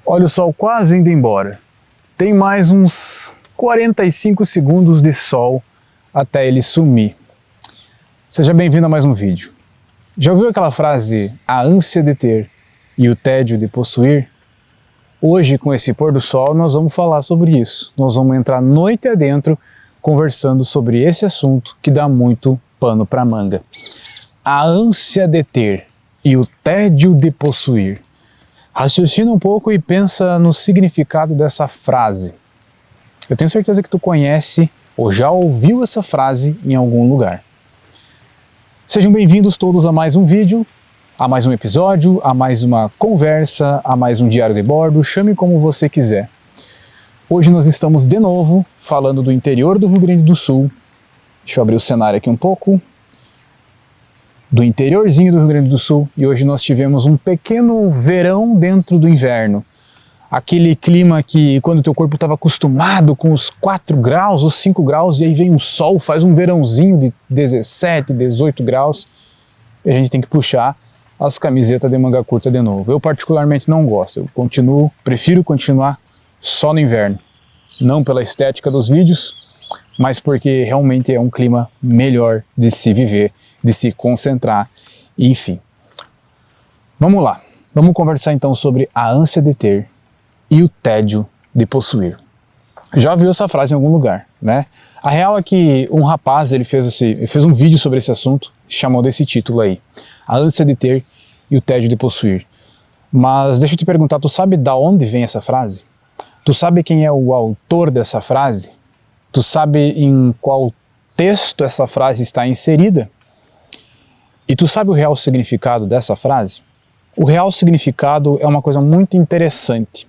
Olha o sol quase indo embora. Tem mais uns 45 segundos de sol até ele sumir. Seja bem-vindo a mais um vídeo. Já ouviu aquela frase, a ânsia de ter e o tédio de possuir? Hoje, com esse pôr do sol, nós vamos falar sobre isso. Nós vamos entrar noite adentro conversando sobre esse assunto que dá muito pano para manga. A ânsia de ter e o tédio de possuir. Raciocina um pouco e pensa no significado dessa frase. Eu tenho certeza que tu conhece ou já ouviu essa frase em algum lugar. Sejam bem-vindos todos a mais um vídeo, a mais um episódio, a mais uma conversa, a mais um diário de bordo, chame como você quiser. Hoje nós estamos de novo falando do interior do Rio Grande do Sul. Deixa eu abrir o cenário aqui um pouco. Do interiorzinho do Rio Grande do Sul, e hoje nós tivemos um pequeno verão dentro do inverno. Aquele clima que quando o teu corpo estava acostumado com os 4 graus, os 5 graus, e aí vem um sol, faz um verãozinho de 17, 18 graus, e a gente tem que puxar as camisetas de manga curta de novo. Eu particularmente não gosto, prefiro continuar só no inverno. Não pela estética dos vídeos, mas porque realmente é um clima melhor de se viver, de se concentrar, enfim. Vamos lá, vamos conversar então sobre a ânsia de ter e o tédio de possuir. Já ouviu essa frase em algum lugar, né? A real é que um rapaz, ele fez um vídeo sobre esse assunto, chamou desse título aí, a ânsia de ter e o tédio de possuir. Mas deixa eu te perguntar, tu sabe da onde vem essa frase? Tu sabe quem é o autor dessa frase? Tu sabe em qual texto essa frase está inserida? E tu sabe o real significado dessa frase? O real significado é uma coisa muito interessante.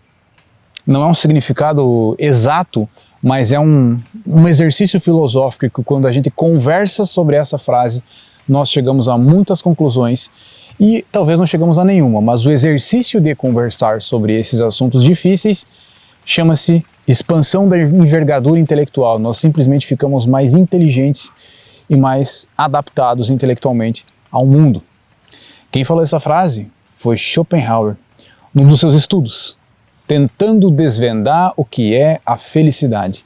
Não é um significado exato, mas é um exercício filosófico que quando a gente conversa sobre essa frase, nós chegamos a muitas conclusões e talvez não chegamos a nenhuma, mas o exercício de conversar sobre esses assuntos difíceis chama-se expansão da envergadura intelectual. Nós simplesmente ficamos mais inteligentes e mais adaptados intelectualmente ao mundo. Quem falou essa frase foi Schopenhauer, num dos seus estudos, tentando desvendar o que é a felicidade.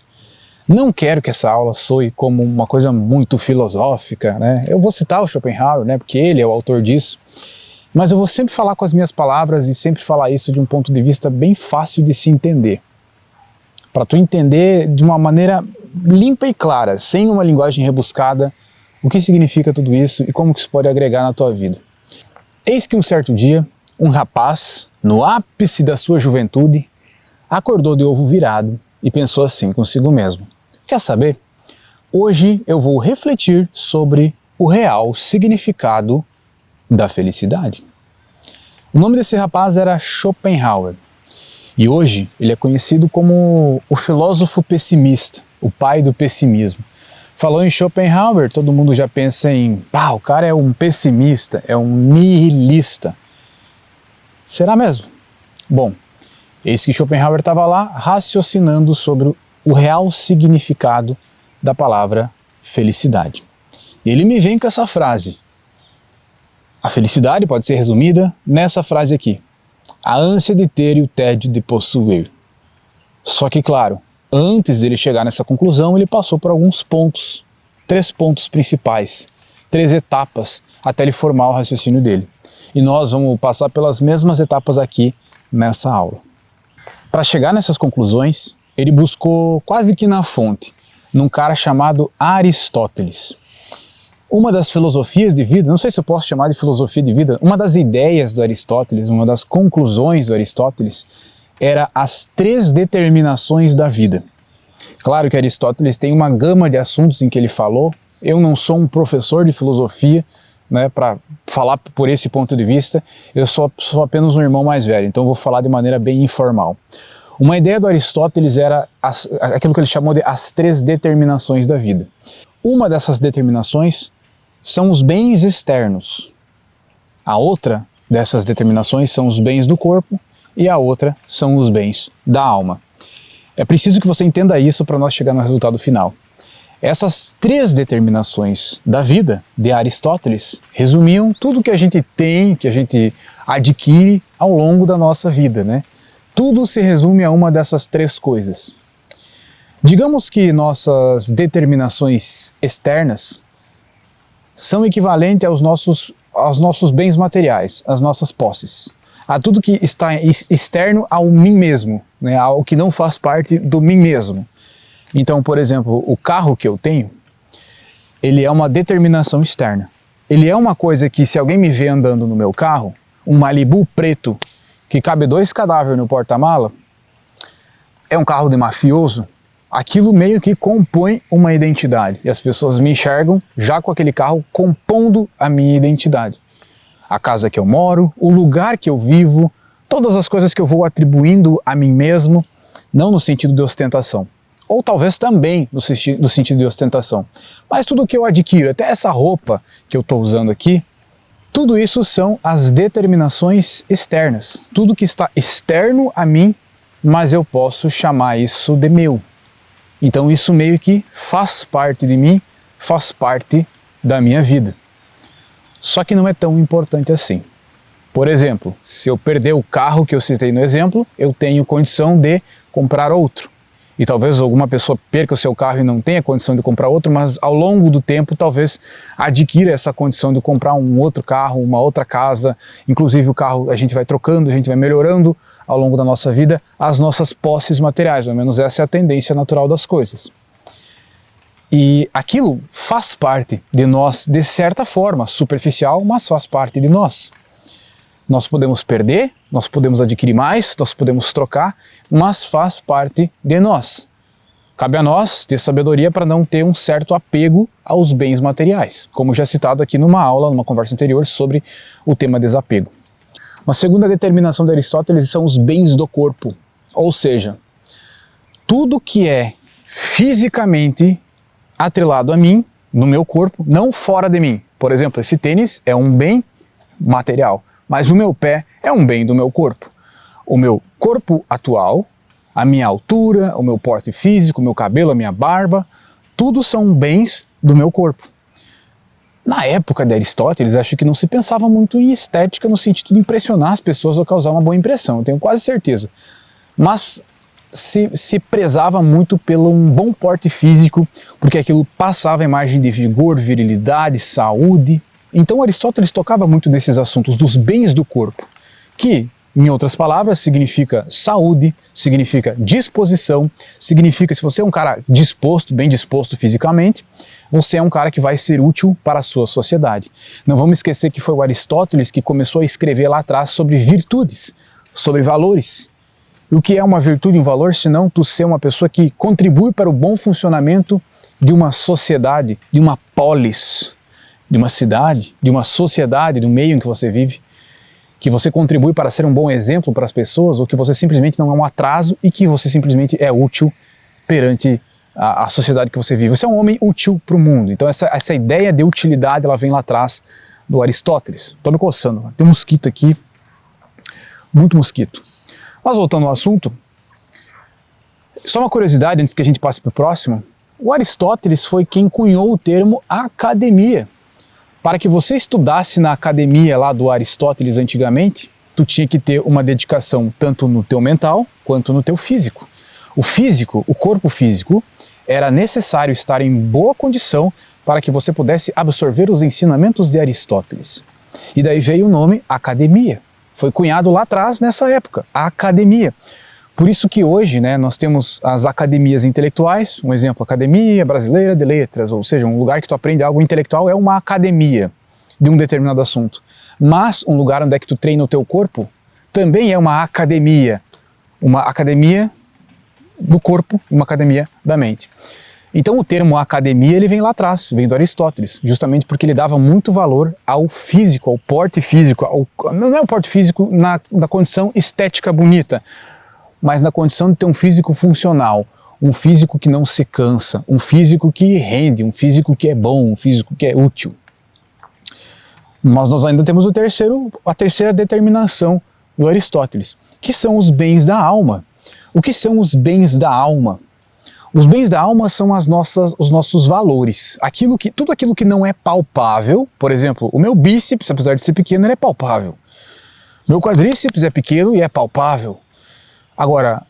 Não quero que essa aula soe como uma coisa muito filosófica, né? Eu vou citar o Schopenhauer, né? Porque ele é o autor disso, mas eu vou sempre falar com as minhas palavras e sempre falar isso de um ponto de vista bem fácil de se entender. Para tu entender de uma maneira limpa e clara, sem uma linguagem rebuscada, o que significa tudo isso e como que isso pode agregar na tua vida. Eis que um certo dia, um rapaz, no ápice da sua juventude, acordou de ovo virado e pensou assim consigo mesmo: quer saber? Hoje eu vou refletir sobre o real significado da felicidade. O nome desse rapaz era Schopenhauer e hoje ele é conhecido como o filósofo pessimista, o pai do pessimismo. Falou em Schopenhauer, todo mundo já pensa em, o cara é um pessimista, é um nihilista. Será mesmo? Bom, eis que Schopenhauer estava lá raciocinando sobre o real significado da palavra felicidade. E ele me vem com essa frase. A felicidade pode ser resumida nessa frase aqui: a ânsia de ter e o tédio de possuir. Só que, claro, antes dele chegar nessa conclusão, ele passou por alguns pontos, 3 pontos principais, 3 etapas, até ele formar o raciocínio dele. E nós vamos passar pelas mesmas etapas aqui nessa aula. Para chegar nessas conclusões, ele buscou quase que na fonte, num cara chamado Aristóteles. Uma das filosofias de vida, não sei se eu posso chamar de filosofia de vida, uma das ideias do Aristóteles, uma das conclusões do Aristóteles, era as 3 determinações da vida. Claro que Aristóteles tem uma gama de assuntos em que ele falou. Eu não sou um professor de filosofia, né, para falar por esse ponto de vista. Eu sou apenas um irmão mais velho, então vou falar de maneira bem informal. Uma ideia do Aristóteles era aquilo que ele chamou de as 3 determinações da vida. Uma dessas determinações são os bens externos. A outra dessas determinações são os bens do corpo e a outra são os bens da alma. É preciso que você entenda isso para nós chegar no resultado final. Essas 3 determinações da vida de Aristóteles resumiam tudo que a gente tem, que a gente adquire ao longo da nossa vida, né? Tudo se resume a uma dessas três coisas. Digamos que nossas determinações externas são equivalentes aos nossos bens materiais, às nossas posses, a tudo que está externo ao mim mesmo, né, ao que não faz parte do mim mesmo. Então, por exemplo, o carro que eu tenho, ele é uma determinação externa. Ele é uma coisa que, se alguém me vê andando no meu carro, um Malibu preto, que cabe 2 cadáveres no porta-mala, é um carro de mafioso, aquilo meio que compõe uma identidade. E as pessoas me enxergam já com aquele carro compondo a minha identidade. A casa que eu moro, o lugar que eu vivo, todas as coisas que eu vou atribuindo a mim mesmo, não no sentido de ostentação. Ou talvez também no sentido de ostentação. Mas tudo que eu adquiro, até essa roupa que eu estou usando aqui, tudo isso são as determinações externas. Tudo que está externo a mim, mas eu posso chamar isso de meu. Então isso meio que faz parte de mim, faz parte da minha vida. Só que não é tão importante assim. Por exemplo, se eu perder o carro que eu citei no exemplo, eu tenho condição de comprar outro. E talvez alguma pessoa perca o seu carro e não tenha condição de comprar outro, mas ao longo do tempo talvez adquira essa condição de comprar um outro carro, uma outra casa. Inclusive o carro a gente vai trocando, a gente vai melhorando ao longo da nossa vida as nossas posses materiais. Ao menos essa é a tendência natural das coisas. E aquilo faz parte de nós de certa forma, superficial, mas faz parte de nós. Nós podemos perder, nós podemos adquirir mais, nós podemos trocar, mas faz parte de nós. Cabe a nós ter sabedoria para não ter um certo apego aos bens materiais, como já citado aqui numa aula, numa conversa anterior sobre o tema desapego. Uma segunda determinação de Aristóteles são os bens do corpo, ou seja, tudo que é fisicamente atrelado a mim, no meu corpo, não fora de mim. Por exemplo, esse tênis é um bem material, mas o meu pé é um bem do meu corpo. O meu corpo atual, a minha altura, o meu porte físico, o meu cabelo, a minha barba, tudo são bens do meu corpo. Na época de Aristóteles, acho que não se pensava muito em estética no sentido de impressionar as pessoas ou causar uma boa impressão, eu tenho quase certeza. Mas se prezava muito pelo um bom porte físico, porque aquilo passava a imagem de vigor, virilidade, saúde. Então Aristóteles tocava muito nesses assuntos dos bens do corpo, que, em outras palavras, significa saúde, significa disposição, significa se você é um cara disposto, bem disposto fisicamente, você é um cara que vai ser útil para a sua sociedade. Não vamos esquecer que foi o Aristóteles que começou a escrever lá atrás sobre virtudes, sobre valores. E o que é uma virtude e um valor, senão tu ser uma pessoa que contribui para o bom funcionamento de uma sociedade, de uma polis, de uma cidade, de uma sociedade, do meio em que você vive, que você contribui para ser um bom exemplo para as pessoas, ou que você simplesmente não é um atraso e que você simplesmente é útil perante a sociedade que você vive. Você é um homem útil para o mundo. Então essa ideia de utilidade, ela vem lá atrás do Aristóteles. Estou me coçando, tem um mosquito aqui, muito mosquito. Mas voltando ao assunto, só uma curiosidade antes que a gente passe para o próximo, o Aristóteles foi quem cunhou o termo academia. Para que você estudasse na academia lá do Aristóteles antigamente, tu tinha que ter uma dedicação tanto no teu mental quanto no teu físico. O físico, o corpo físico, era necessário estar em boa condição para que você pudesse absorver os ensinamentos de Aristóteles. E daí veio o nome academia. Foi cunhado lá atrás, nessa época, a academia. Por isso que hoje, né, nós temos as academias intelectuais, um exemplo, Academia Brasileira de Letras, ou seja, um lugar que tu aprende algo intelectual é uma academia de um determinado assunto. Mas um lugar onde é que tu treina o teu corpo também é uma academia do corpo, uma academia da mente. Então o termo academia, ele vem lá atrás, vem do Aristóteles, justamente porque ele dava muito valor ao físico, ao porte físico, não é o porte físico na condição estética bonita, mas na condição de ter um físico funcional, um físico que não se cansa, um físico que rende, um físico que é bom, um físico que é útil. Mas nós ainda temos a terceira determinação do Aristóteles, que são os bens da alma. O que são os bens da alma? Os bens da alma são os nossos valores. Tudo aquilo que não é palpável, por exemplo, o meu bíceps, apesar de ser pequeno, ele é palpável. Meu quadríceps é pequeno e é palpável. Agora,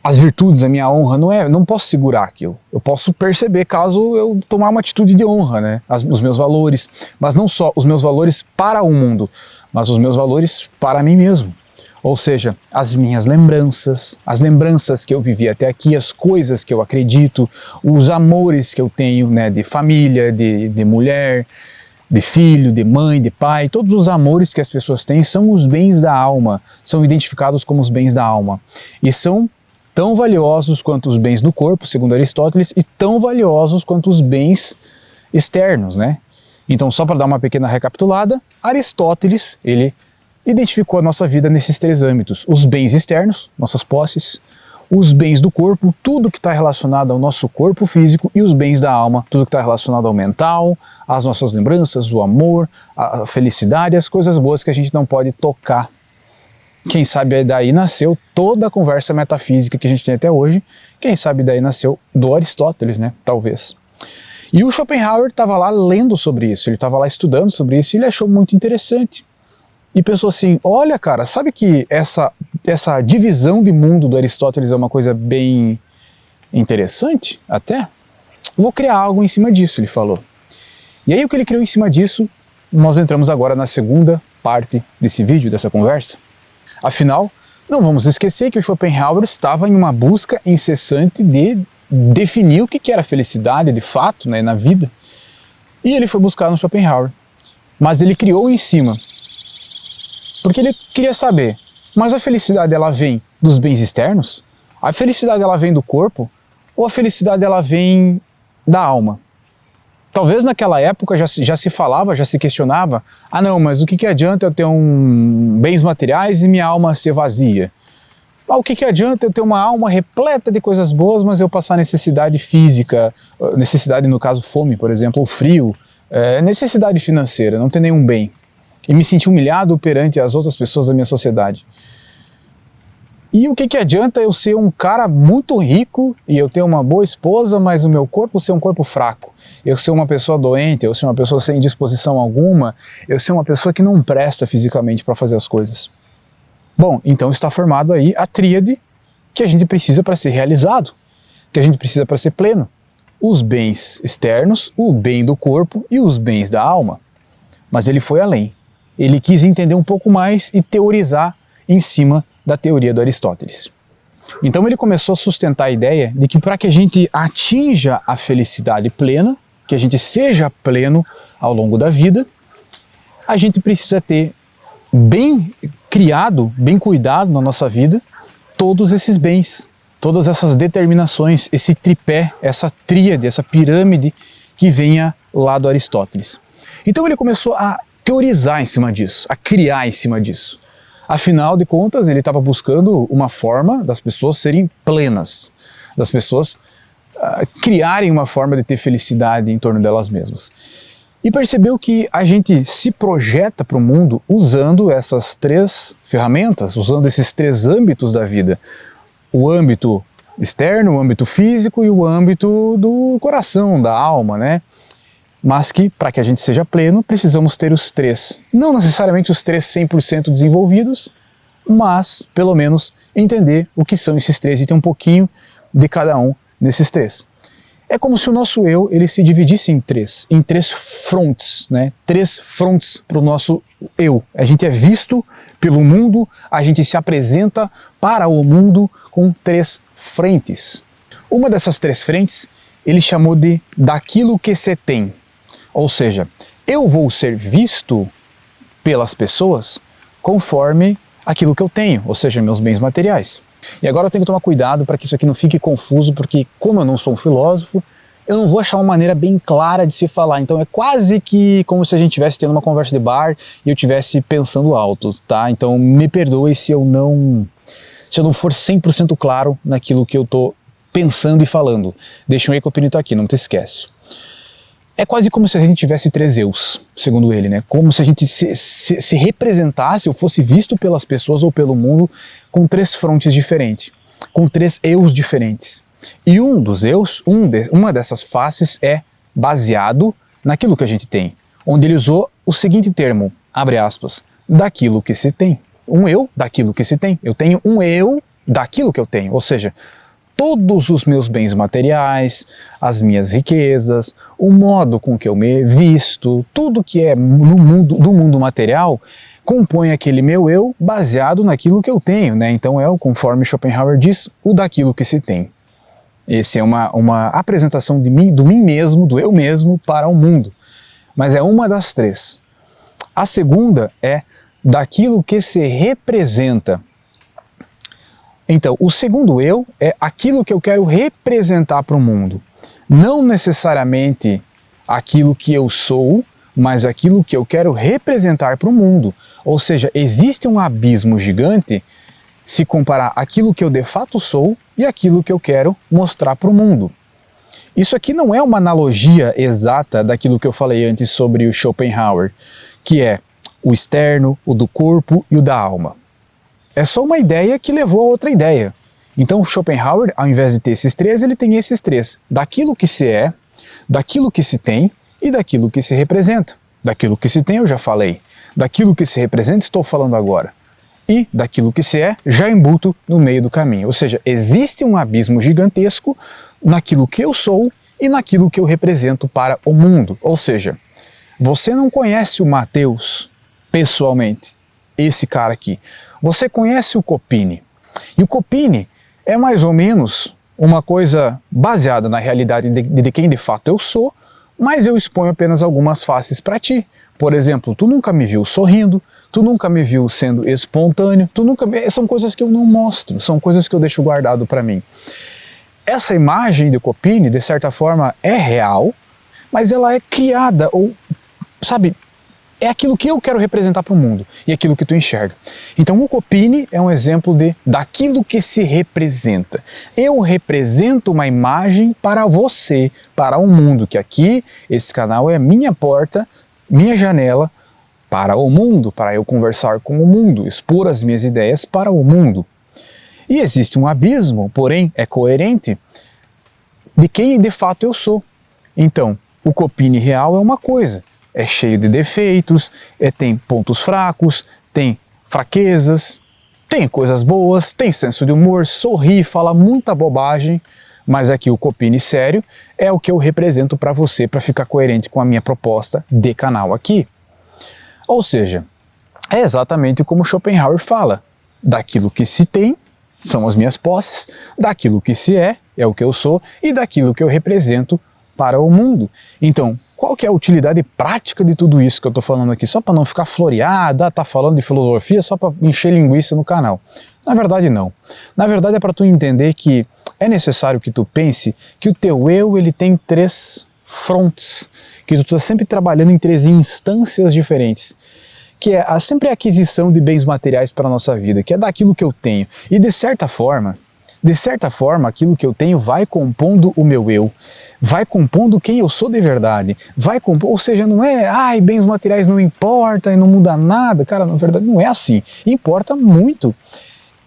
as virtudes, a minha honra, não posso segurar aquilo. Eu posso perceber caso eu tomar uma atitude de honra, né? Os meus valores, mas não só os meus valores para o mundo, mas os meus valores para mim mesmo. Ou seja, as minhas lembranças, as lembranças que eu vivi até aqui, as coisas que eu acredito, os amores que eu tenho, né, de família, de mulher, de filho, de mãe, de pai, todos os amores que as pessoas têm são os bens da alma, são identificados como os bens da alma. E são tão valiosos quanto os bens do corpo, segundo Aristóteles, e tão valiosos quanto os bens externos, né? Então, só para dar uma pequena recapitulada, Aristóteles, ele identificou a nossa vida nesses três âmbitos: os bens externos, nossas posses, os bens do corpo, tudo que está relacionado ao nosso corpo físico, e os bens da alma, tudo que está relacionado ao mental, às nossas lembranças, o amor, a felicidade, as coisas boas que a gente não pode tocar. Quem sabe daí nasceu toda a conversa metafísica que a gente tem até hoje, quem sabe daí nasceu do Aristóteles, né? Talvez. E o Schopenhauer estava lá lendo sobre isso, ele estava lá estudando sobre isso e ele achou muito interessante. E pensou assim, olha cara, sabe que essa divisão de mundo do Aristóteles é uma coisa bem interessante até? Vou criar algo em cima disso, ele falou. E aí o que ele criou em cima disso, nós entramos agora na segunda parte desse vídeo, dessa conversa. Afinal, não vamos esquecer que o Schopenhauer estava em uma busca incessante de definir o que era felicidade de fato, né, na vida. E ele foi buscar no Schopenhauer. Mas ele criou em cima. Porque ele queria saber, mas a felicidade ela vem dos bens externos? A felicidade ela vem do corpo? Ou a felicidade ela vem da alma? Talvez naquela época já se falava, já se questionava, ah não, mas o que adianta eu ter bens materiais e minha alma ser vazia? O que adianta eu ter uma alma repleta de coisas boas, mas eu passar necessidade física, necessidade no caso fome, por exemplo, ou frio, necessidade financeira, não ter nenhum bem, e me sentir humilhado perante as outras pessoas da minha sociedade? E o que adianta eu ser um cara muito rico e eu ter uma boa esposa, mas o meu corpo ser um corpo fraco? Eu ser uma pessoa doente, eu ser uma pessoa sem disposição alguma, eu ser uma pessoa que não presta fisicamente para fazer as coisas. Bom, então está formado aí a tríade que a gente precisa para ser realizado, que a gente precisa para ser pleno. Os bens externos, o bem do corpo e os bens da alma. Mas ele foi além. Ele quis entender um pouco mais e teorizar em cima da teoria do Aristóteles. Então ele começou a sustentar a ideia de que para que a gente atinja a felicidade plena, que a gente seja pleno ao longo da vida, a gente precisa ter bem criado, bem cuidado na nossa vida, todos esses bens, todas essas determinações, esse tripé, essa tríade, essa pirâmide que venha lá do Aristóteles. Então ele começou a teorizar em cima disso, a criar em cima disso. Afinal de contas, ele estava buscando uma forma das pessoas serem plenas, das pessoas criarem uma forma de ter felicidade em torno delas mesmas. E percebeu que a gente se projeta para o mundo usando essas três ferramentas, usando esses três âmbitos da vida. O âmbito externo, o âmbito físico e o âmbito do coração, da alma, né? Mas que, para que a gente seja pleno, precisamos ter os três. Não necessariamente os três 100% desenvolvidos, mas, pelo menos, entender o que são esses três e ter um pouquinho de cada um desses três. É como se o nosso eu ele se dividisse em três frontes, né? Três frontes para o nosso eu. A gente é visto pelo mundo, a gente se apresenta para o mundo com três frentes. Uma dessas três frentes ele chamou de daquilo que se tem. Ou seja, eu vou ser visto pelas pessoas conforme aquilo que eu tenho, ou seja, meus bens materiais. E agora eu tenho que tomar cuidado para que isso aqui não fique confuso, porque como eu não sou um filósofo, eu não vou achar uma maneira bem clara de se falar. Então é quase que como se a gente estivesse tendo uma conversa de bar e eu estivesse pensando alto, tá? Então me perdoe se eu não for 100% claro naquilo que eu estou pensando e falando. Deixa um eco pinito aqui, não te esquece. É quase como se a gente tivesse três eus, segundo ele, né? Como se a gente se representasse ou fosse visto pelas pessoas ou pelo mundo com três frontes diferentes, com três eus diferentes. E um dos eus, uma dessas faces é baseado naquilo que a gente tem, onde ele usou o seguinte termo, abre aspas, daquilo que se tem. um eu daquilo que se tem. Eu tenho um eu daquilo que eu tenho, ou seja, todos os meus bens materiais, as minhas riquezas, o modo com que eu me visto, tudo que é no mundo, do mundo material, compõe aquele meu eu baseado naquilo que eu tenho, né? Então é, conforme Schopenhauer diz, o daquilo que se tem. Essa é uma apresentação de mim, do mim mesmo, do eu mesmo para o mundo. Mas é uma das três. A segunda é daquilo que se representa. Então, o segundo eu é aquilo que eu quero representar para o mundo. Não necessariamente aquilo que eu sou, mas aquilo que eu quero representar para o mundo. Ou seja, existe um abismo gigante se comparar aquilo que eu de fato sou e aquilo que eu quero mostrar para o mundo. Isso aqui não é uma analogia exata daquilo que eu falei antes sobre o Schopenhauer, que é o externo, o do corpo e o da alma. É só uma ideia que levou a outra ideia. Então Schopenhauer, ao invés de ter esses três, ele tem esses três. Daquilo que se é, daquilo que se tem e daquilo que se representa. Daquilo que se tem eu já falei. Daquilo que se representa estou falando agora. E daquilo que se é, já embuto no meio do caminho. Ou seja, existe um abismo gigantesco naquilo que eu sou e naquilo que eu represento para o mundo. Ou seja, você não conhece o Mateus pessoalmente, esse cara aqui. Você conhece o Copini. E o Copini é mais ou menos uma coisa baseada na realidade de quem de fato eu sou, mas eu exponho apenas algumas faces para ti. Por exemplo, tu nunca me viu sorrindo, tu nunca me viu sendo espontâneo, são coisas que eu não mostro, são coisas que eu deixo guardado para mim. Essa imagem de Copini, de certa forma, é real, mas ela é criada, ou, sabe, é aquilo que eu quero representar para o mundo e aquilo que tu enxerga. Então o Copini é um exemplo daquilo que se representa. Eu represento uma imagem para você, para o mundo, que aqui, esse canal é minha porta, minha janela para o mundo, para eu conversar com o mundo, expor as minhas ideias para o mundo. E existe um abismo, porém é coerente, de quem de fato eu sou. Então, o Copini real é uma coisa, é cheio de defeitos, tem pontos fracos, tem fraquezas, tem coisas boas, tem senso de humor, sorri, fala muita bobagem, mas aqui o Copini sério é o que eu represento para você, para ficar coerente com a minha proposta de canal aqui. Ou seja, é exatamente como Schopenhauer fala, daquilo que se tem, são as minhas posses, daquilo que se é o que eu sou, e daquilo que eu represento para o mundo. Então, qual que é a utilidade prática de tudo isso que eu estou falando aqui? Só para não ficar floreado, tá falando de filosofia só para encher linguiça no canal. Na verdade não. Na verdade é para tu entender que é necessário que tu pense que o teu eu ele tem três frontes, que tu está sempre trabalhando em três instâncias diferentes, que é sempre a aquisição de bens materiais para a nossa vida, que é daquilo que eu tenho. E de certa forma, aquilo que eu tenho vai compondo o meu eu, vai compondo quem eu sou de verdade, ou seja, não é, bens materiais não importa e não muda nada, cara, na verdade não é assim, importa muito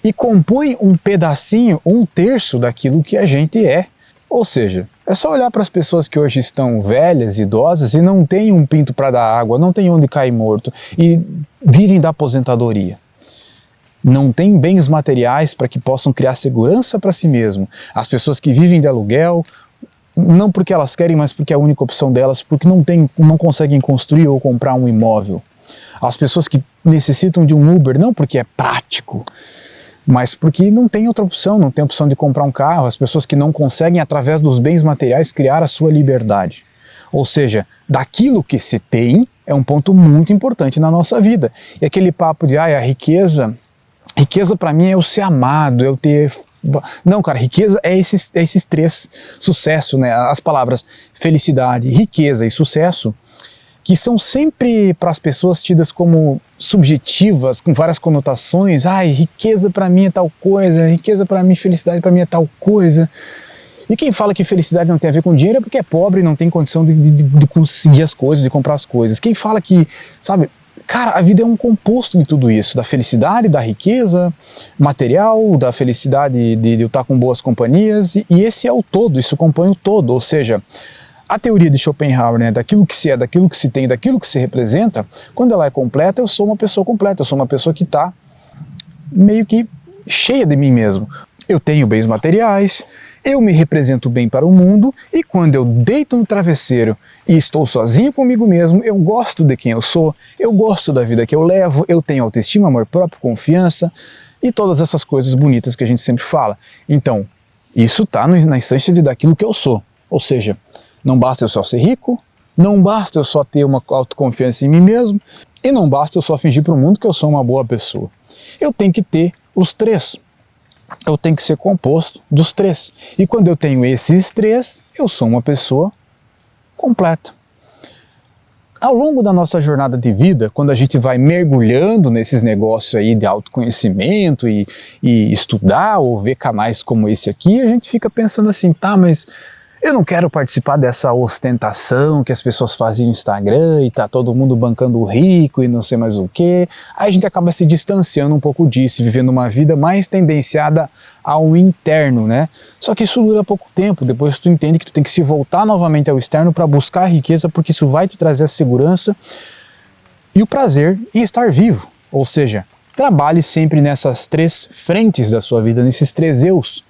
e compõe um pedacinho, um terço daquilo que a gente é. Ou seja, é só olhar para as pessoas que hoje estão velhas, idosas e não têm um pinto para dar água, não tem onde cair morto e vivem da aposentadoria. Não tem bens materiais para que possam criar segurança para si mesmo. As pessoas que vivem de aluguel, não porque elas querem, mas porque é a única opção delas, porque não conseguem construir ou comprar um imóvel. As pessoas que necessitam de um Uber, não porque é prático, mas porque não tem outra opção, não tem opção de comprar um carro. As pessoas que não conseguem, através dos bens materiais, criar a sua liberdade. Ou seja, daquilo que se tem é um ponto muito importante na nossa vida. E aquele papo de, a riqueza para mim é o ser amado, é o ter... Não, cara, riqueza é esses três. Sucesso, né? As palavras felicidade, riqueza e sucesso, que são sempre para as pessoas tidas como subjetivas, com várias conotações. Riqueza para mim é tal coisa, riqueza para mim, felicidade para mim é tal coisa. E quem fala que felicidade não tem a ver com dinheiro é porque é pobre e não tem condição de conseguir as coisas, de comprar as coisas. Quem fala que, sabe... Cara, a vida é um composto de tudo isso, da felicidade, da riqueza material, da felicidade de eu estar com boas companhias, e esse é o todo, isso compõe o todo. Ou seja, a teoria de Schopenhauer, né, daquilo que se é, daquilo que se tem, daquilo que se representa, quando ela é completa, eu sou uma pessoa completa, eu sou uma pessoa que está meio que cheia de mim mesmo. Eu tenho bens materiais, eu me represento bem para o mundo e quando eu deito no travesseiro e estou sozinho comigo mesmo, eu gosto de quem eu sou, eu gosto da vida que eu levo, eu tenho autoestima, amor próprio, confiança e todas essas coisas bonitas que a gente sempre fala. Então, isso está na instância daquilo que eu sou. Ou seja, não basta eu só ser rico, não basta eu só ter uma autoconfiança em mim mesmo e não basta eu só fingir para o mundo que eu sou uma boa pessoa. Eu tenho que ter os três. Eu tenho que ser composto dos três. E quando eu tenho esses três, eu sou uma pessoa completa. Ao longo da nossa jornada de vida, quando a gente vai mergulhando nesses negócios aí de autoconhecimento e estudar ou ver canais como esse aqui, a gente fica pensando assim, tá, mas eu não quero participar dessa ostentação que as pessoas fazem no Instagram e tá todo mundo bancando o rico e não sei mais o que. Aí a gente acaba se distanciando um pouco disso, vivendo uma vida mais tendenciada ao interno, né? Só que isso dura pouco tempo, depois tu entende que tu tem que se voltar novamente ao externo para buscar a riqueza, porque isso vai te trazer a segurança e o prazer em estar vivo. Ou seja, trabalhe sempre nessas três frentes da sua vida, nesses três eus,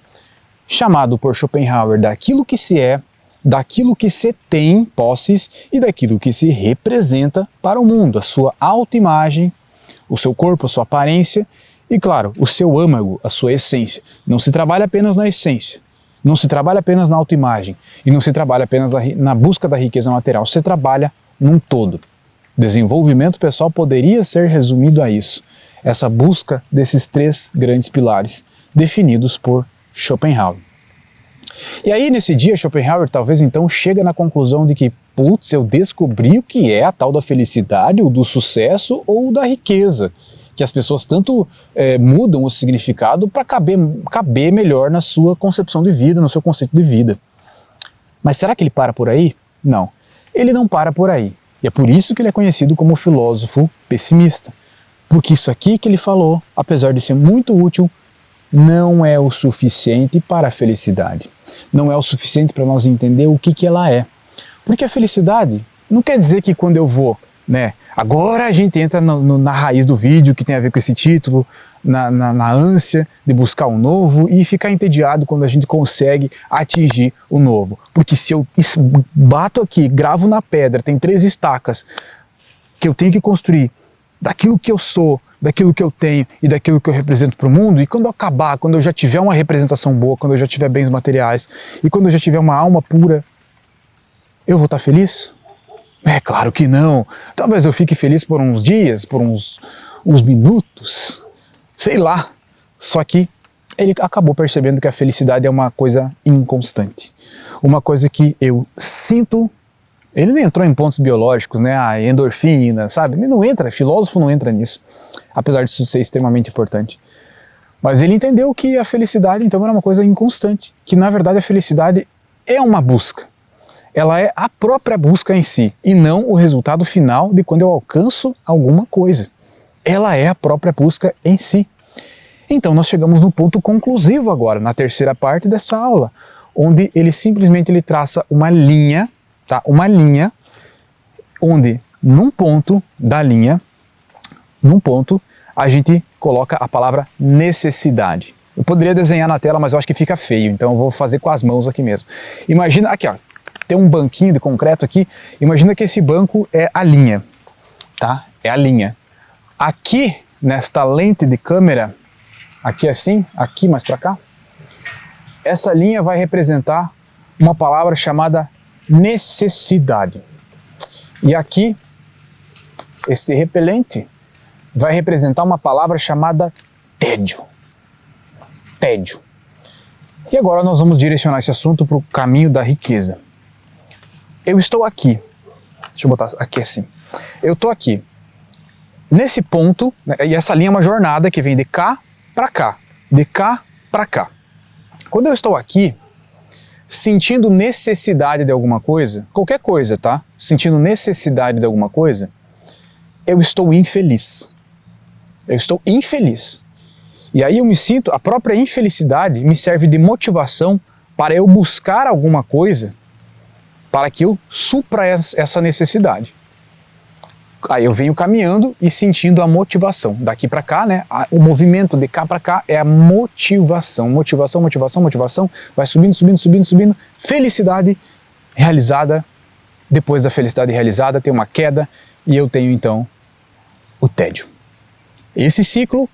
chamado por Schopenhauer daquilo que se é, daquilo que se tem, posses, e daquilo que se representa para o mundo, a sua autoimagem, o seu corpo, a sua aparência e, claro, o seu âmago, a sua essência. Não se trabalha apenas na essência, não se trabalha apenas na autoimagem e não se trabalha apenas na busca da riqueza material, se trabalha num todo. Desenvolvimento pessoal poderia ser resumido a isso, essa busca desses três grandes pilares definidos por Schopenhauer. E aí nesse dia Schopenhauer talvez então chega na conclusão de que, putz, eu descobri o que é a tal da felicidade, ou do sucesso, ou da riqueza, que as pessoas tanto mudam o significado para caber melhor na sua concepção de vida, no seu conceito de vida. Mas será que ele para por aí? Não, ele não para por aí. E é por isso que ele é conhecido como filósofo pessimista. Porque isso aqui que ele falou, apesar de ser muito útil, não é o suficiente para a felicidade. Não é o suficiente para nós entender o que ela é. Porque a felicidade não quer dizer que quando eu vou, né? Agora a gente entra na raiz do vídeo que tem a ver com esse título, na ânsia de buscar o novo e ficar entediado quando a gente consegue atingir o novo. Porque se eu bato aqui, gravo na pedra, tem 3 estacas que eu tenho que construir daquilo que eu sou, daquilo que eu tenho e daquilo que eu represento para o mundo, e quando eu acabar, quando eu já tiver uma representação boa, quando eu já tiver bens materiais e quando eu já tiver uma alma pura, eu vou estar feliz? É claro que não. Talvez eu fique feliz por uns dias, por uns minutos, sei lá. Só que ele acabou percebendo que a felicidade é uma coisa inconstante, uma coisa que eu sinto. Ele nem entrou em pontos biológicos, né, a endorfina, sabe? Ele não entra, filósofo não entra nisso, apesar disso ser extremamente importante. Mas ele entendeu que a felicidade, então, era uma coisa inconstante, que na verdade a felicidade é uma busca. Ela é a própria busca em si, e não o resultado final de quando eu alcanço alguma coisa. Ela é a própria busca em si. Então nós chegamos no ponto conclusivo agora, na terceira parte dessa aula, onde ele simplesmente traça uma linha, tá? Uma linha onde num ponto da linha, a gente coloca a palavra necessidade. Eu poderia desenhar na tela, mas eu acho que fica feio, então eu vou fazer com as mãos aqui mesmo. Imagina, aqui ó, tem um banquinho de concreto aqui, imagina que esse banco é a linha, tá? É a linha. Aqui, nesta lente de câmera, aqui assim, aqui mais para cá, essa linha vai representar uma palavra chamada necessidade. E aqui, esse repelente vai representar uma palavra chamada tédio. Tédio. E agora nós vamos direcionar esse assunto para o caminho da riqueza. Eu estou aqui, deixa eu botar aqui assim, eu estou aqui, nesse ponto, né, e essa linha é uma jornada que vem de cá para cá, de cá para cá. Quando eu estou aqui, sentindo necessidade de alguma coisa, qualquer coisa, tá? Sentindo necessidade de alguma coisa, eu estou infeliz. Eu estou infeliz. E aí eu me sinto, a própria infelicidade me serve de motivação para eu buscar alguma coisa para que eu supra essa necessidade. Aí eu venho caminhando e sentindo a motivação. Daqui para cá, né? O movimento de cá para cá é a motivação. Motivação, motivação, motivação. Vai subindo, subindo, subindo, subindo. Felicidade realizada. Depois da felicidade realizada, tem uma queda e eu tenho então o tédio. Esse ciclo,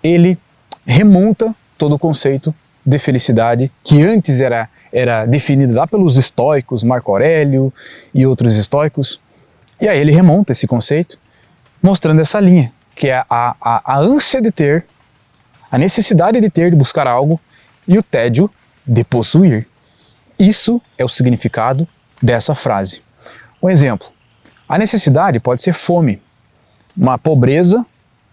ele remonta todo o conceito de felicidade que antes era definido lá pelos estoicos, Marco Aurélio e outros estoicos. E aí ele remonta esse conceito, mostrando essa linha, que é a ânsia de ter, a necessidade de ter, de buscar algo, e o tédio de possuir. Isso é o significado dessa frase. Um exemplo, a necessidade pode ser fome, uma pobreza,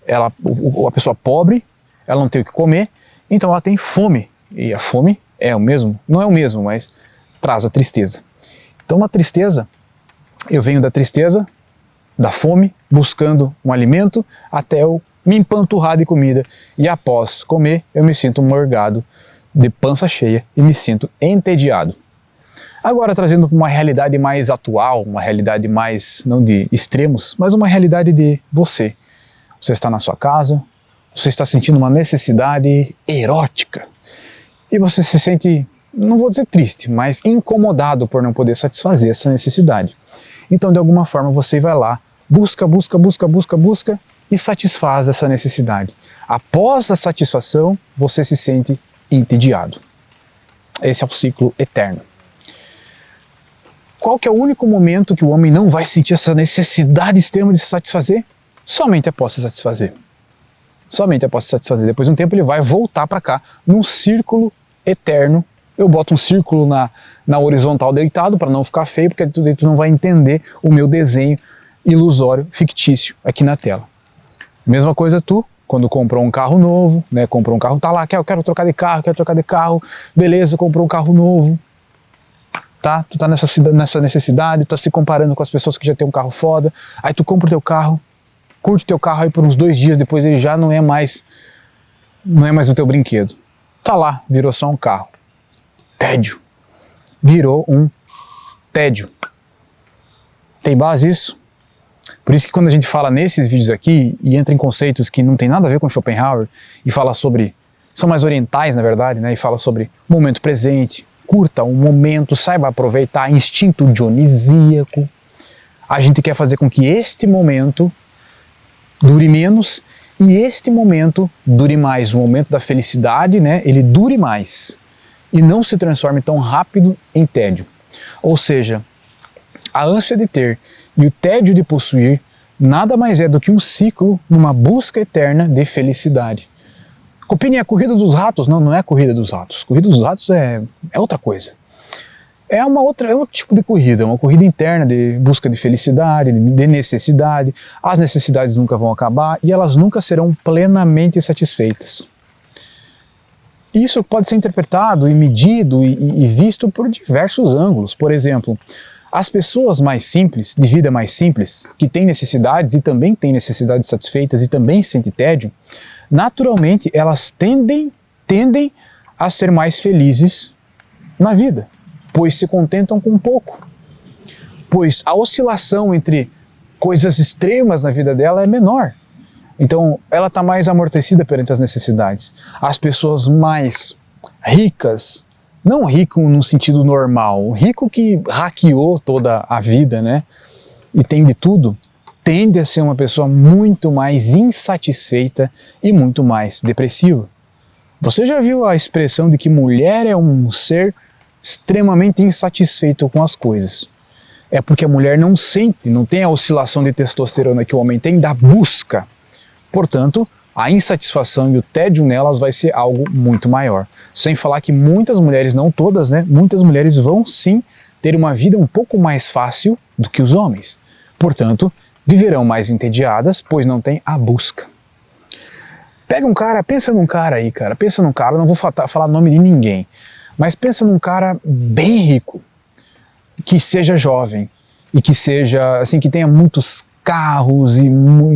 a pessoa pobre, ela não tem o que comer, então ela tem fome, e a fome é o mesmo, não é o mesmo, mas traz a tristeza. Então na tristeza, eu venho da tristeza, da fome, buscando um alimento, até eu me empanturrar de comida, e após comer, eu me sinto morgado, de pança cheia, e me sinto entediado. Agora trazendo uma realidade mais atual, uma realidade mais, não de extremos, mas uma realidade de você. Você está na sua casa, você está sentindo uma necessidade erótica, e você se sente, não vou dizer triste, mas incomodado por não poder satisfazer essa necessidade. Então, de alguma forma, você vai lá, busca e satisfaz essa necessidade. Após a satisfação, você se sente entediado. Esse é o ciclo eterno. Qual que é o único momento que o homem não vai sentir essa necessidade extrema de se satisfazer? Somente após se satisfazer. Somente após se satisfazer. Depois de um tempo ele vai voltar para cá, num círculo eterno. Eu boto um círculo na horizontal deitado para não ficar feio, porque tu não vai entender o meu desenho ilusório, fictício aqui na tela. Mesma coisa tu, quando comprou um carro novo, né? Comprou um carro, tá lá, eu quero trocar de carro, beleza, comprou um carro novo, tá? Tu tá nessa necessidade, tá se comparando com as pessoas que já tem um carro foda, aí tu compra o teu carro, curte o teu carro, aí por uns 2 dias depois ele já não é mais o teu brinquedo. Tá lá, virou só um carro. Tédio. Virou um tédio. Tem base isso? Por isso que quando a gente fala nesses vídeos aqui e entra em conceitos que não tem nada a ver com Schopenhauer e fala sobre, são mais orientais na verdade, né? E fala sobre momento presente, curta um momento, saiba aproveitar, instinto dionisíaco. A gente quer fazer com que este momento dure menos e este momento dure mais. O momento da felicidade, né? Ele dure mais e não se transforme tão rápido em tédio. Ou seja, a ânsia de ter e o tédio de possuir nada mais é do que um ciclo numa busca eterna de felicidade. Copini, é a corrida dos ratos? Não, não é a corrida dos ratos. Corrida dos ratos é outra coisa. É outro tipo de corrida, uma corrida interna de busca de felicidade, de necessidade. As necessidades nunca vão acabar e elas nunca serão plenamente satisfeitas. Isso pode ser interpretado e medido e visto por diversos ângulos. Por exemplo, as pessoas mais simples, de vida mais simples, que têm necessidades e também têm necessidades satisfeitas e também sentem tédio, naturalmente elas tendem a ser mais felizes na vida, pois se contentam com pouco. Pois a oscilação entre coisas extremas na vida dela é menor. Então ela está mais amortecida perante as necessidades. As pessoas mais ricas, não rico no sentido normal, o rico que hackeou toda a vida, né, e tem de tudo, tende a ser uma pessoa muito mais insatisfeita e muito mais depressiva. Você já viu a expressão de que mulher é um ser extremamente insatisfeito com as coisas? É porque a mulher não sente, não tem a oscilação de testosterona que o homem tem da busca. Portanto, a insatisfação e o tédio nelas vai ser algo muito maior. Sem falar que muitas mulheres, não todas, né? Muitas mulheres vão sim ter uma vida um pouco mais fácil do que os homens. Portanto, viverão mais entediadas, pois não tem a busca. Pega um cara, pensa num cara aí, cara. Pensa num cara, não vou falar nome de ninguém, mas pensa num cara bem rico, que seja jovem e que seja, assim, que tenha muitos carros e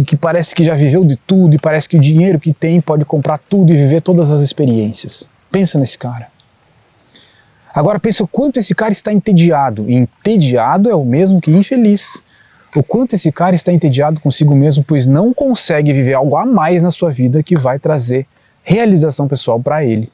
que parece que já viveu de tudo e parece que o dinheiro que tem pode comprar tudo e viver todas as experiências. Pensa nesse cara. Agora pensa o quanto esse cara está entediado. E entediado é o mesmo que infeliz. o quanto esse cara está entediado consigo mesmo, pois não consegue viver algo a mais na sua vida que vai trazer realização pessoal para ele.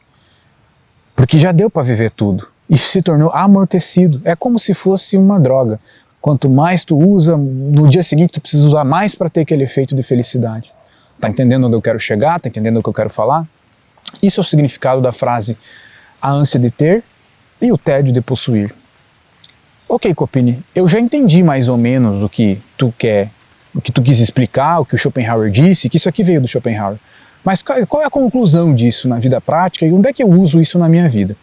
Porque já deu para viver tudo e se tornou amortecido. É como se fosse uma droga. Quanto mais tu usa, no dia seguinte tu precisa usar mais para ter aquele efeito de felicidade. Tá entendendo onde eu quero chegar? Tá entendendo o que eu quero falar? Isso é o significado da frase a ânsia de ter e o tédio de possuir. Ok, Copini, eu já entendi mais ou menos o que tu quer, o que tu quis explicar, o que o Schopenhauer disse, que isso aqui veio do Schopenhauer. Mas qual é a conclusão disso na vida prática e onde é que eu uso isso na minha vida?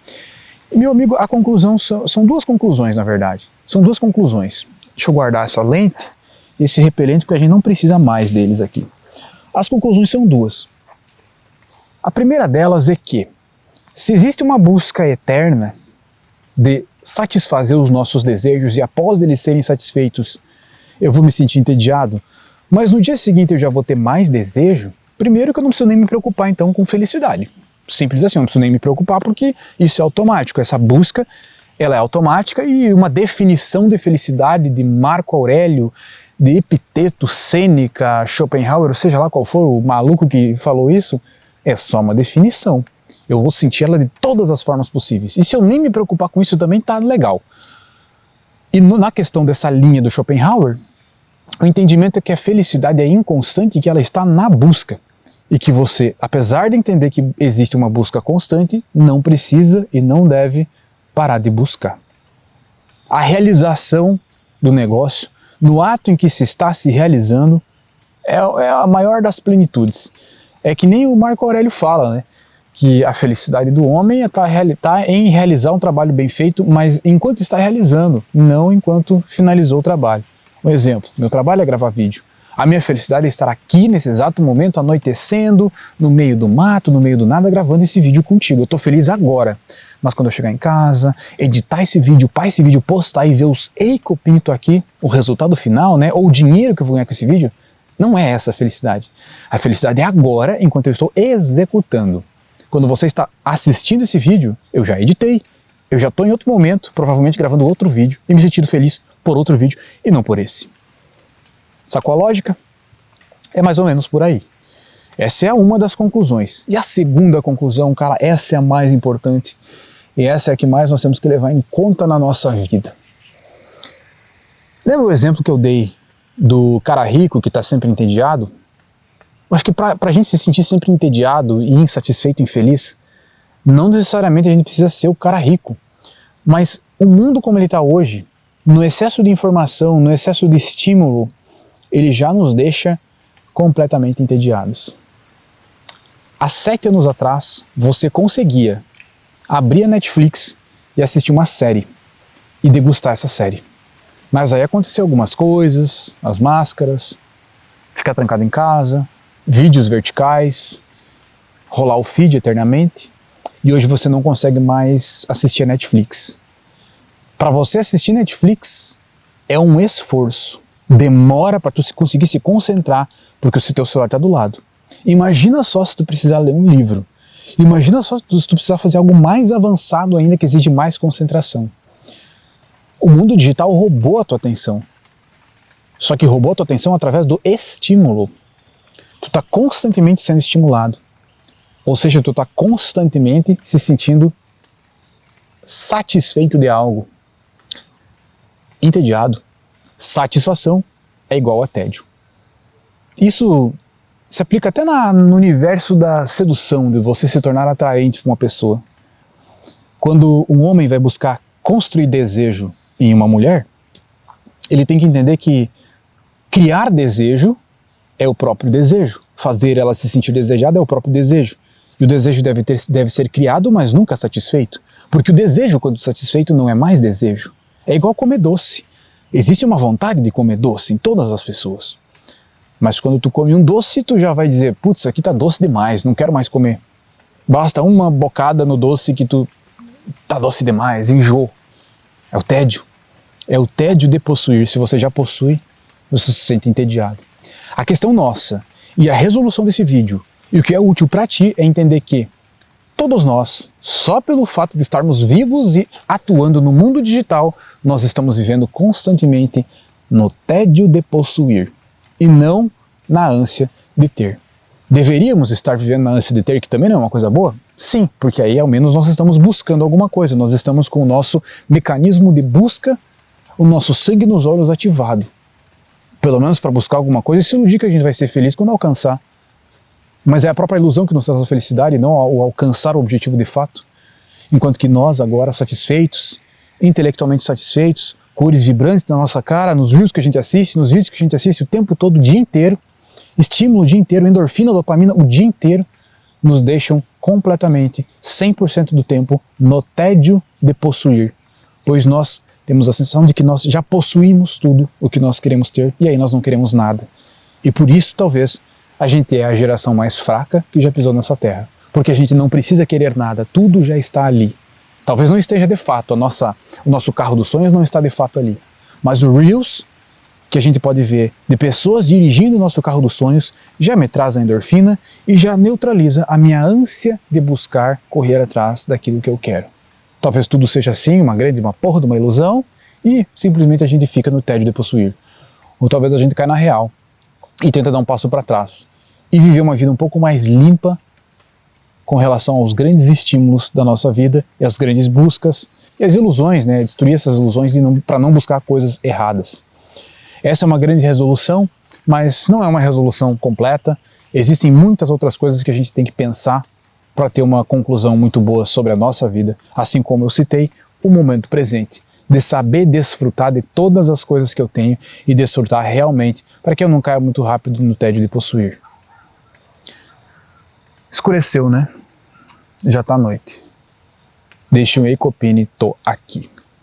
E, meu amigo, a conclusão são duas conclusões, na verdade. São duas conclusões. Deixa eu guardar essa lente e esse repelente, porque a gente não precisa mais deles aqui. As conclusões são duas. A primeira delas é que, se existe uma busca eterna de satisfazer os nossos desejos e após eles serem satisfeitos eu vou me sentir entediado, mas no dia seguinte eu já vou ter mais desejo, primeiro que eu não preciso nem me preocupar então com felicidade. Simples assim, eu não preciso nem me preocupar porque isso é automático, essa busca ela é automática e uma definição de felicidade de Marco Aurélio, de Epiteto, Sêneca, Schopenhauer, ou seja lá qual for o maluco que falou isso, é só uma definição. Eu vou sentir ela de todas as formas possíveis. E se eu nem me preocupar com isso também tá legal. E na questão dessa linha do Schopenhauer, o entendimento é que a felicidade é inconstante e que ela está na busca. E que você, apesar de entender que existe uma busca constante, não precisa e não deve parar de buscar. A realização do negócio, no ato em que se está se realizando, é a maior das plenitudes. É que nem o Marco Aurélio fala, né? Que a felicidade do homem está em realizar um trabalho bem feito, mas enquanto está realizando, não enquanto finalizou o trabalho. Um exemplo, meu trabalho é gravar vídeo. A minha felicidade é estar aqui nesse exato momento, anoitecendo, no meio do mato, no meio do nada, gravando esse vídeo contigo. Eu estou feliz agora, mas quando eu chegar em casa, editar esse vídeo, upar esse vídeo, postar e ver os ei, Copini, tô aqui, o resultado final, né, ou o dinheiro que eu vou ganhar com esse vídeo, não é essa a felicidade. A felicidade é agora, enquanto eu estou executando. Quando você está assistindo esse vídeo, eu já editei, eu já estou em outro momento, provavelmente gravando outro vídeo, e me sentindo feliz por outro vídeo e não por esse. Sacou a lógica? É mais ou menos por aí. Essa é uma das conclusões. E a segunda conclusão, cara, essa é a mais importante, e essa é a que mais nós temos que levar em conta na nossa vida. Lembra o exemplo que eu dei do cara rico que está sempre entediado? Eu acho que para a gente se sentir sempre entediado e insatisfeito, infeliz, não necessariamente a gente precisa ser o cara rico. Mas o mundo como ele está hoje, no excesso de informação, no excesso de estímulo, ele já nos deixa completamente entediados. Há 7 anos atrás, você conseguia abrir a Netflix e assistir uma série e degustar essa série. Mas aí aconteceu algumas coisas, as máscaras, ficar trancado em casa, vídeos verticais, rolar o feed eternamente, e hoje você não consegue mais assistir a Netflix. Para você assistir Netflix é um esforço, demora para tu conseguir se concentrar, porque o teu celular está do lado. Imagina só se tu precisar ler um livro, imagina só se tu precisar fazer algo mais avançado ainda que exige mais concentração. O mundo digital roubou a tua atenção, só que roubou a tua atenção através do estímulo. Tu está constantemente sendo estimulado, ou seja, tu está constantemente se sentindo satisfeito de algo. Entediado. Satisfação é igual a tédio. Isso se aplica até no universo da sedução, de você se tornar atraente para uma pessoa. Quando um homem vai buscar construir desejo em uma mulher, ele tem que entender que criar desejo é o próprio desejo. Fazer ela se sentir desejada é o próprio desejo. E o desejo deve ser criado, mas nunca satisfeito. Porque o desejo, quando satisfeito, não é mais desejo. É igual comer doce. Existe uma vontade de comer doce em todas as pessoas. Mas quando tu come um doce, tu já vai dizer, putz, isso aqui tá doce demais, não quero mais comer. Basta uma bocada no doce que tu tá doce demais, enjoo. É o tédio. É o tédio de possuir. Se você já possui, você se sente entediado. A questão nossa e a resolução desse vídeo e o que é útil para ti é entender que todos nós, só pelo fato de estarmos vivos e atuando no mundo digital, nós estamos vivendo constantemente no tédio de possuir e não na ânsia de ter. Deveríamos estar vivendo na ânsia de ter, que também não é uma coisa boa? Sim, porque aí ao menos nós estamos buscando alguma coisa, nós estamos com o nosso mecanismo de busca, o nosso sangue nos olhos ativado. Pelo menos para buscar alguma coisa e se iludir que a gente vai ser feliz quando alcançar. Mas é a própria ilusão que nos traz a felicidade, não o alcançar o objetivo de fato. Enquanto que nós agora satisfeitos, intelectualmente satisfeitos, cores vibrantes na nossa cara, nos reels que a gente assiste, nos vídeos que a gente assiste o tempo todo, o dia inteiro, estímulo o dia inteiro, endorfina, dopamina o dia inteiro, nos deixam completamente, 100% do tempo, no tédio de possuir. Pois nós temos a sensação de que nós já possuímos tudo o que nós queremos ter e aí nós não queremos nada. E por isso, talvez, a gente é a geração mais fraca que já pisou nessa terra. Porque a gente não precisa querer nada, tudo já está ali. Talvez não esteja de fato, o nosso carro dos sonhos não está de fato ali. Mas o Reels, que a gente pode ver de pessoas dirigindo o nosso carro dos sonhos, já me traz a endorfina e já neutraliza a minha ânsia de buscar correr atrás daquilo que eu quero. Talvez tudo seja assim, uma porra de uma ilusão, e simplesmente a gente fica no tédio de possuir. Ou talvez a gente caia na real e tenta dar um passo para trás e viver uma vida um pouco mais limpa com relação aos grandes estímulos da nossa vida e as grandes buscas e as ilusões, né? Destruir essas ilusões para não buscar coisas erradas. Essa é uma grande resolução, mas não é uma resolução completa. Existem muitas outras coisas que a gente tem que pensar para ter uma conclusão muito boa sobre a nossa vida, assim como eu citei, o momento presente, de saber desfrutar de todas as coisas que eu tenho e desfrutar realmente, para que eu não caia muito rápido no tédio de possuir. Escureceu, né? Já tá noite. Deixa um Ecopini, tô aqui.